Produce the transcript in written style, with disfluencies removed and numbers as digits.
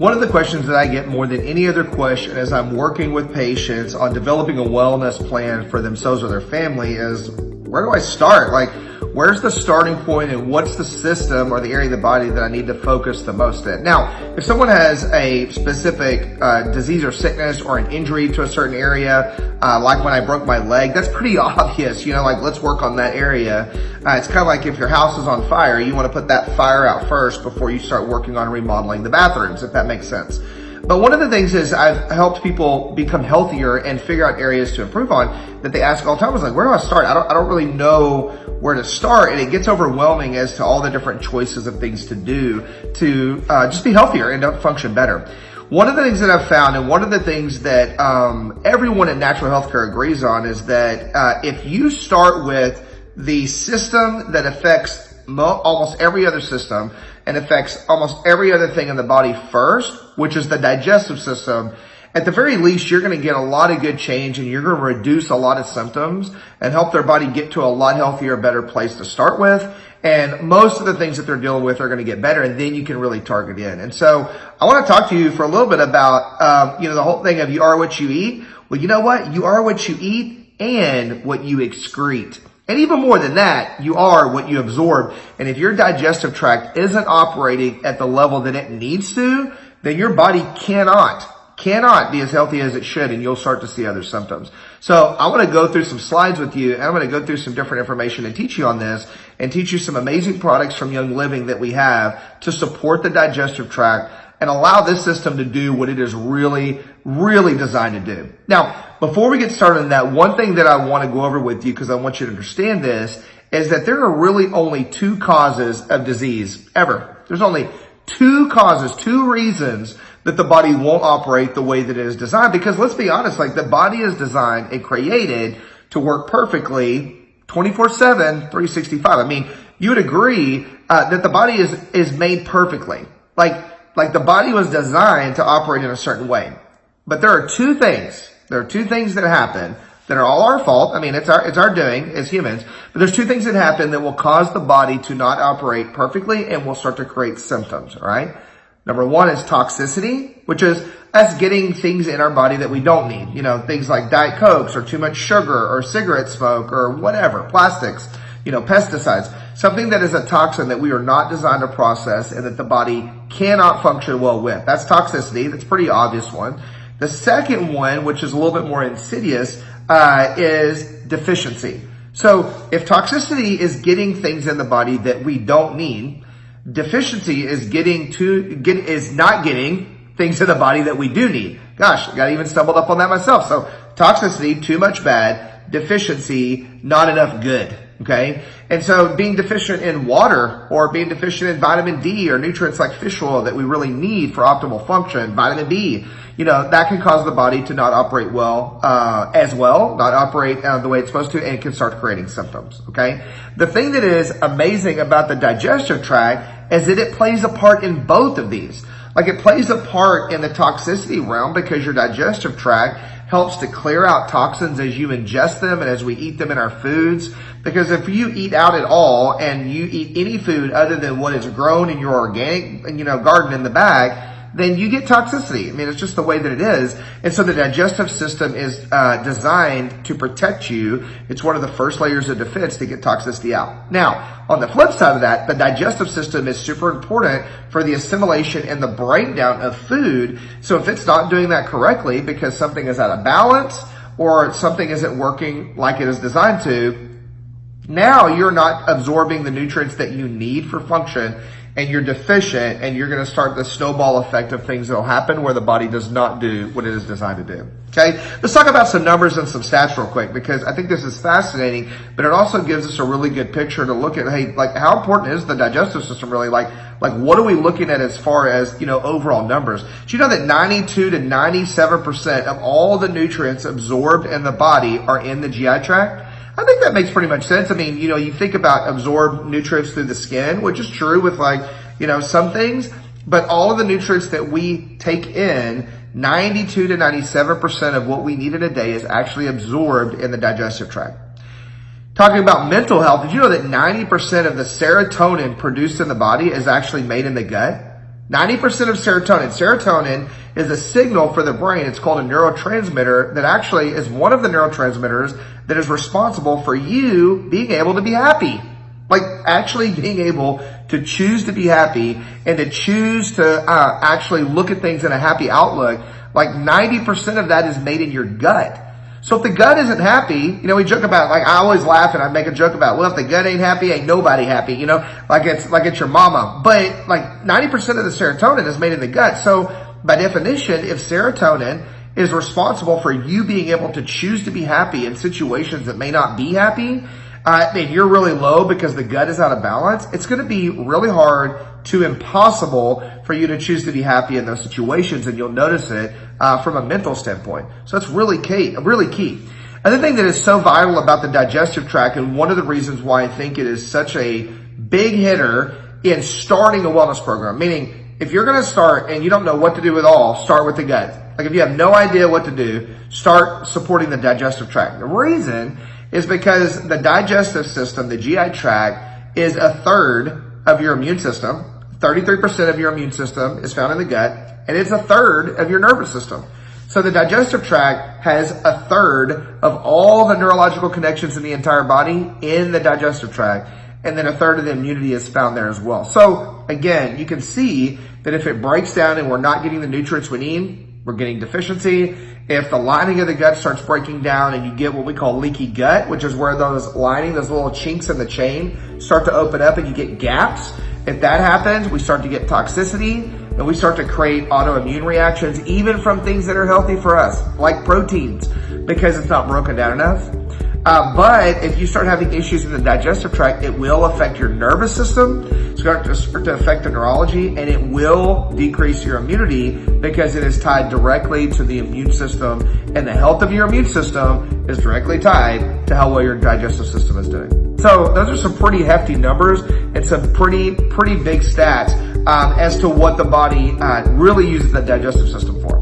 One of the questions that I get more than any other question as I'm working with patients on developing a wellness plan for themselves or their family is, where do I start? Like, where's the starting point and what's the system or the area of the body that I need to focus the most in? Now, if someone has a specific disease or sickness or an injury to a certain area, like when I broke my leg, that's pretty obvious, like let's work on that area. It's kind of like if your house is on fire, you want to put that fire out first before you start working on remodeling the bathrooms, if that makes sense. But one of the things is I've helped people become healthier and figure out areas to improve on that they ask all the time is like, where do I start? I don't really know where to start. And it gets overwhelming as to all the different choices of things to do to just be healthier and to function better. One of the things that I've found, and one of the things that everyone in natural healthcare agrees on, is that if you start with the system that affects almost every other system and affects almost every other thing in the body first, which is the digestive system, at the very least, you're going to get a lot of good change and you're going to reduce a lot of symptoms and help their body get to a lot healthier, better place to start with. And most of the things that they're dealing with are going to get better, and then you can really target in. And so I want to talk to you for a little bit about, the whole thing of you are what you eat. Well, you know what? You are what you eat and what you excrete. And even more than that, you are what you absorb. And if your digestive tract isn't operating at the level that it needs to, then your body cannot be as healthy as it should, and you'll start to see other symptoms. So I want to go through some slides with you, and I'm going to go through some different information and teach you on this, and teach you some amazing products from Young Living that we have to support the digestive tract and allow this system to do what it is really, really designed to do. Now, before we get started on that, one thing that I want to go over with you, because I want you to understand this, is that there are really only two causes of disease ever. There's only two causes, two reasons that the body won't operate the way that it is designed. Because let's be honest, like the body is designed and created to work perfectly 24/7, 365. I mean, you would agree that the body is made perfectly. Like the body was designed to operate in a certain way. But there are two things that happen that are all our fault. I mean, it's our doing as humans. But there's two things that happen that will cause the body to not operate perfectly and will start to create symptoms, all right? Number one is toxicity, which is us getting things in our body that we don't need. Things like Diet Cokes or too much sugar or cigarette smoke or whatever, plastics, pesticides, something that is a toxin that we are not designed to process and that the body cannot function well with. That's toxicity. That's a pretty obvious one. The second one, which is a little bit more insidious, is deficiency. So if toxicity is getting things in the body that we don't need, deficiency is not getting things in the body that we do need. Gosh, I got even stumbled up on that myself. So toxicity, too much bad. Deficiency, not enough good. Okay. And so being deficient in water or being deficient in vitamin D or nutrients like fish oil that we really need for optimal function, vitamin B, that can cause the body to not operate well, not operate the way it's supposed to, and it can start creating symptoms. Okay. The thing that is amazing about the digestive tract is that it plays a part in both of these. Like it plays a part in the toxicity realm because your digestive tract helps to clear out toxins as you ingest them and as we eat them in our foods. Because if you eat out at all and you eat any food other than what is grown in your organic, garden in the bag, then you get toxicity. I mean, it's just the way that it is. And so the digestive system is designed to protect you. It's one of the first layers of defense to get toxicity out. Now, on the flip side of that, the digestive system is super important for the assimilation and the breakdown of food. So if it's not doing that correctly because something is out of balance or something isn't working like it is designed to, now you're not absorbing the nutrients that you need for function, and you're deficient, and you're going to start the snowball effect of things that will happen where the body does not do what it is designed to do. Okay, let's talk about some numbers and some stats real quick, because I think this is fascinating, but it also gives us a really good picture to look at, hey, like how important is the digestive system really? Like what are we looking at as far as, overall numbers? Do you know that 92 to 97% of all the nutrients absorbed in the body are in the GI tract? I think that makes pretty much sense. I mean, you think about absorbed nutrients through the skin, which is true with some things, but all of the nutrients that we take in, 92 to 97% of what we need in a day is actually absorbed in the digestive tract. Talking about mental health, did you know that 90% of the serotonin produced in the body is actually made in the gut? 90% of serotonin. Serotonin is a signal for the brain. It's called a neurotransmitter that actually is one of the neurotransmitters that is responsible for you being able to be happy. Like actually being able to choose to be happy and to choose to actually look at things in a happy outlook. Like 90% of that is made in your gut. So if the gut isn't happy, we joke about, like, I always laugh and I make a joke about, well, if the gut ain't happy, ain't nobody happy, like it's your mama. But like 90% of the serotonin is made in the gut. So by definition, if serotonin is responsible for you being able to choose to be happy in situations that may not be happy, and you're really low because the gut is out of balance, it's going to be really hard to impossible for you to choose to be happy in those situations, and you'll notice it from a mental standpoint. So that's really key. Another thing that is so vital about the digestive tract, and one of the reasons why I think it is such a big hitter in starting a wellness program, meaning if you're going to start and you don't know what to do at all, start with the gut. Like if you have no idea what to do, start supporting the digestive tract. The reason is because the digestive system, the GI tract, is a third of your immune system. 33% of your immune system is found in the gut, and it's a third of your nervous system. So the digestive tract has a third of all the neurological connections in the entire body in the digestive tract, and then a third of the immunity is found there as well. So again, you can see that if it breaks down and we're not getting the nutrients we need, we're getting deficiency. If the lining of the gut starts breaking down and you get what we call leaky gut, which is where those little chinks in the chain start to open up and you get gaps. If that happens, we start to get toxicity and we start to create autoimmune reactions, even from things that are healthy for us, like proteins, because it's not broken down enough. But if you start having issues in the digestive tract, it will affect your nervous system. It's going to start to affect the neurology, and it will decrease your immunity because it is tied directly to the immune system, and the health of your immune system is directly tied to how well your digestive system is doing. So those are some pretty hefty numbers and some pretty big stats as to what the body really uses the digestive system for.